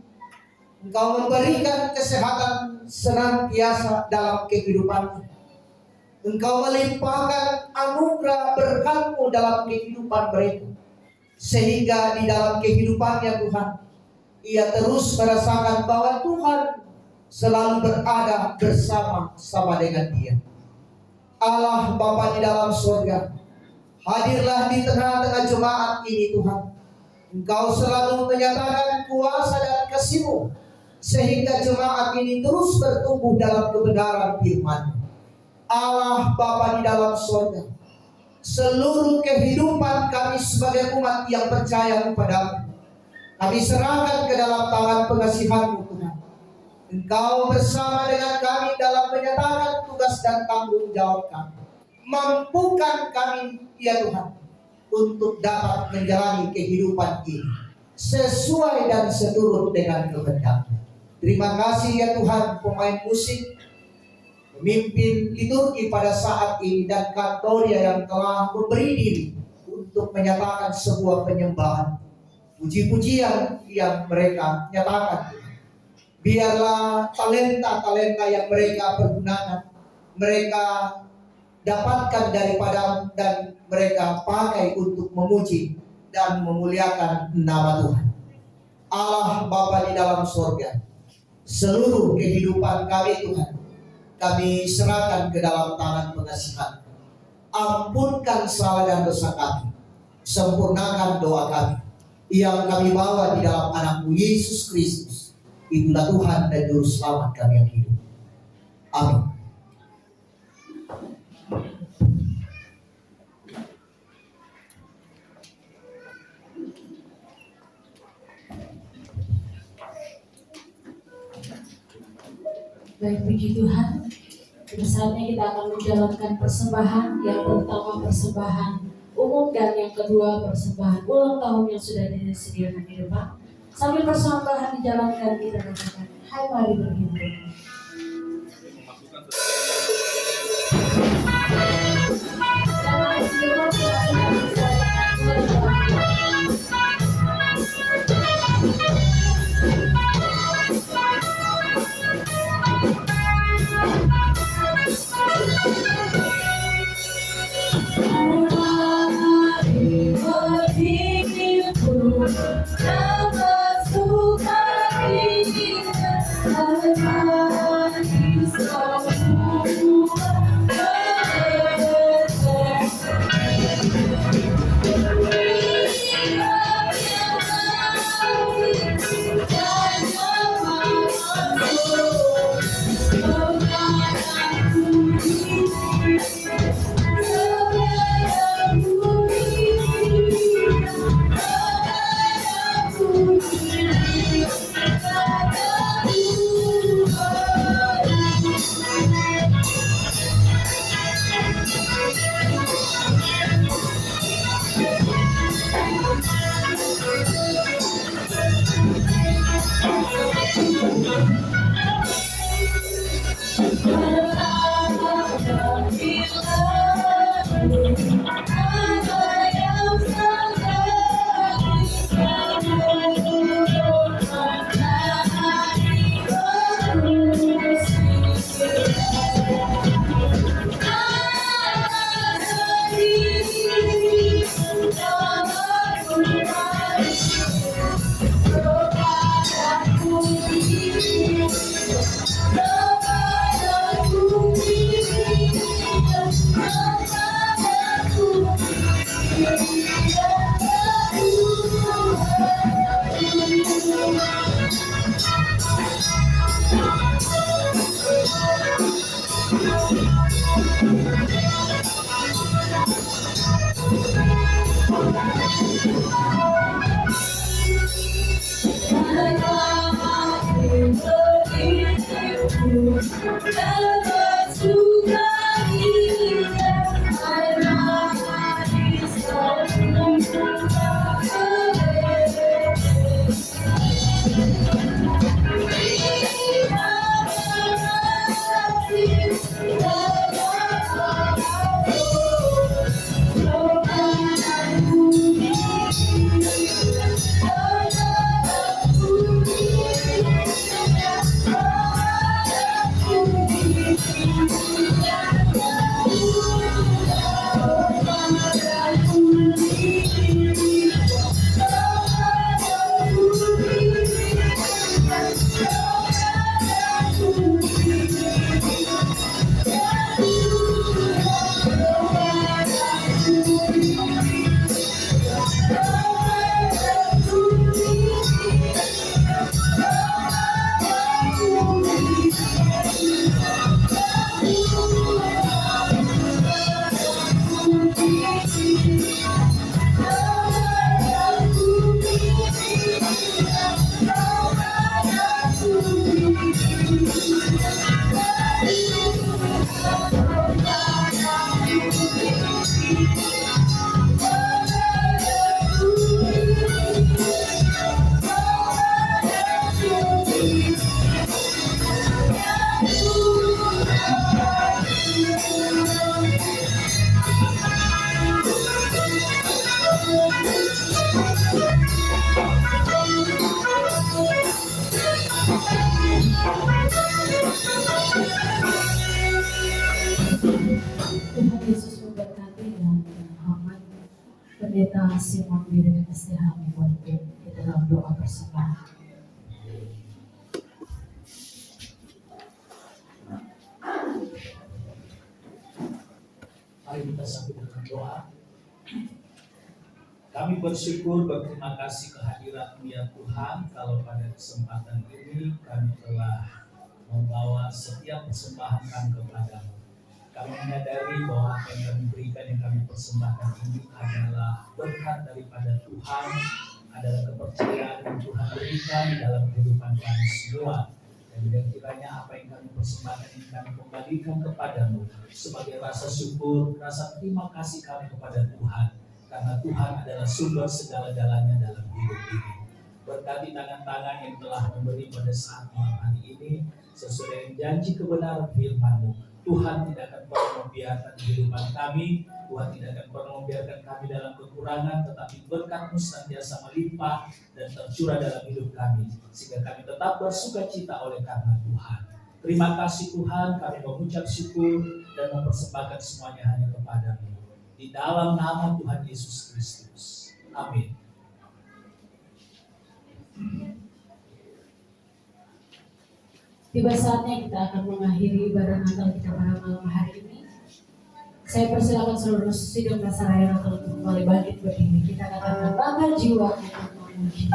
Engkau memberikan kesehatan senantiasa dalam kehidupan. Engkau melimpahkan anugerah berkat-Mu dalam kehidupan mereka, sehingga di dalam kehidupannya Tuhan, ia terus merasakan bahwa Tuhan selalu berada bersama-sama dengan dia. Allah Bapa di dalam surga, hadirlah di tengah-tengah jemaat ini Tuhan. Engkau selalu menyatakan kuasa dan kasih-Mu, sehingga jemaat ini terus bertumbuh dalam kebenaran firman. Allah Bapa di dalam surga, seluruh kehidupan kami sebagai umat yang percaya kepada-Mu, kami serahkan ke dalam tangan pengasihan-Mu Tuhan. Engkau bersama dengan kami dalam menyatakan tugas dan tanggung jawab kami. Mampukan kami ya Tuhan untuk dapat menjalani kehidupan ini sesuai dan seturut dengan kehendak-Mu. Terima kasih ya Tuhan, pemain musik, pemimpin liturgi pada saat ini, dan kantoria yang telah memberi diri untuk menyatakan sebuah penyembahan, puji-pujian yang mereka nyatakan. Biarlah talenta-talenta yang mereka pergunakan, mereka dapatkan daripada dan mereka pakai untuk memuji dan memuliakan nama Tuhan. Allah Bapa di dalam surga, seluruh kehidupan kami Tuhan, kami serahkan ke dalam tangan pengasihan. Ampunkan salah dan dosa kami, sempurnakan doa kami yang kami bawa di dalam anak-Mu Yesus Kristus. Itulah Tuhan dan Juru Selamat kami yang hidup. Amin. Baik, puji Tuhan. Saatnya kita akan menjalankan persembahan. Yang pertama persembahan umum, dan yang kedua persembahan ulang tahun yang sudah disediakan di depan. Sambil persembahan dijalankan, kita katakan, hai mari berhimpun. Tuhan Yesus memberkati dan menghormati Pendeta Simon Wiren STH memimpin kita dalam doa bersama. Mari kita sambut dengan doa. Kami bersyukur, berterima kasih kehadiran-Mu ya Tuhan, kalau pada kesempatan ini kami telah membawa setiap persembahan kami kepadamu. Kami menyadari bahwa apa yang kami berikan, yang kami persembahkan ini adalah berkat daripada Tuhan, adalah kepercayaan yang Tuhan berikan dalam kehidupan kami semua. Dan kiranya apa yang kami persembahkan ini kami kembalikan kepadamu sebagai rasa syukur, rasa terima kasih kami kepada Tuhan. Karena Tuhan adalah sumber segala-galanya dalam hidup ini. Berkati tangan-tangan yang telah memberi pada saat malam hari ini, sesuai dengan janji kebenaran firman-Mu. Tuhan tidak akan pernah membiarkan kehidupan kami, Tuhan tidak akan pernah membiarkan kami dalam kekurangan, tetapi berkat-Mu senantiasa melimpah dan tercurah dalam hidup kami, sehingga kami tetap bersukacita oleh karena Tuhan. Terima kasih Tuhan, kami mengucap syukur dan mempersembahkan semuanya hanya kepada-Mu. Di dalam nama Tuhan Yesus Kristus. Amin. Tiba saatnya kita akan mengakhiri ibadah Natal kita pada malam hari ini. Saya persilakan seluruh sidang Nasaraya Natal untuk kembali bangkit berdiri. Kita katakan bangga jiwa untuk memuji.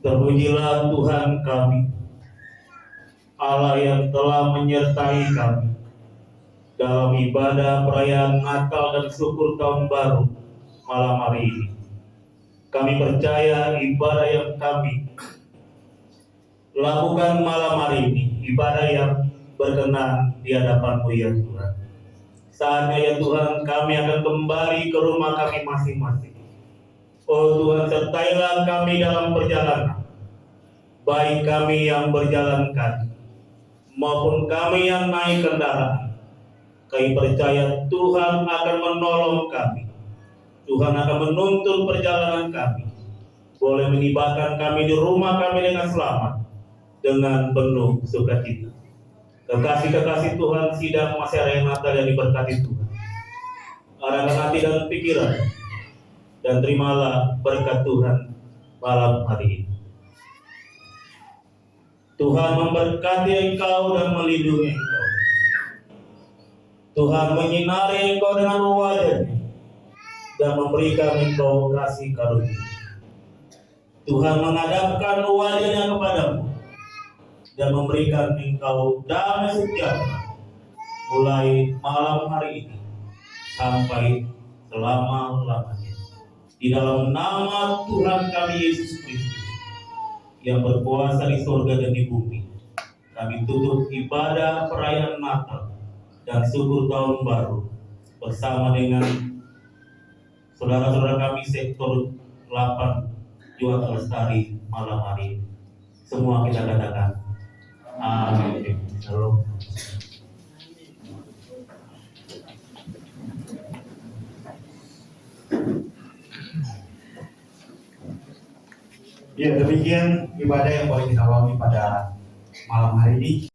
Terpujilah Tuhan kami, Allah yang telah menyertai kami dalam ibadah perayaan Natal dan syukur tahun baru malam hari ini. Kami percaya ibadah yang kami lakukan malam hari ini, ibadah yang berkenan di hadapan-Mu ya Tuhan. Saatnya ya Tuhan, kami akan kembali ke rumah kami masing-masing. Oh Tuhan, sertailah kami dalam perjalanan, baik kami yang berjalan kaki maupun kami yang naik kendaraan. Kami percaya Tuhan akan menolong kami. Tuhan akan menuntun perjalanan kami, boleh menibakan kami di rumah kami dengan selamat, dengan penuh sukacita. Kekasih-kekasih Tuhan, sidang masyarakat Natal yang diberkati Tuhan, arahkan hati dan pikiran, dan terimalah berkat Tuhan malam hari ini. Tuhan memberkati engkau dan melindungi engkau. Tuhan menyinari engkau dengan wajah-Nya dan memberikan engkau kasih karunia. Tuhan menghadapkan wajah-Nya kepadamu dan memberikan engkau damai sejahtera mulai malam hari ini sampai selama-lamanya. Di dalam nama Tuhan kami Yesus Kristus yang berkuasa di surga dan di bumi, kami tutup ibadah perayaan Natal dan syukur tahun baru bersama dengan saudara-saudara kami sektor 8 Jumat Lestari malam hari ini. Semua kita katakan amin. Shalom. Ya, demikian ibadah yang boleh kita alami pada malam hari ini.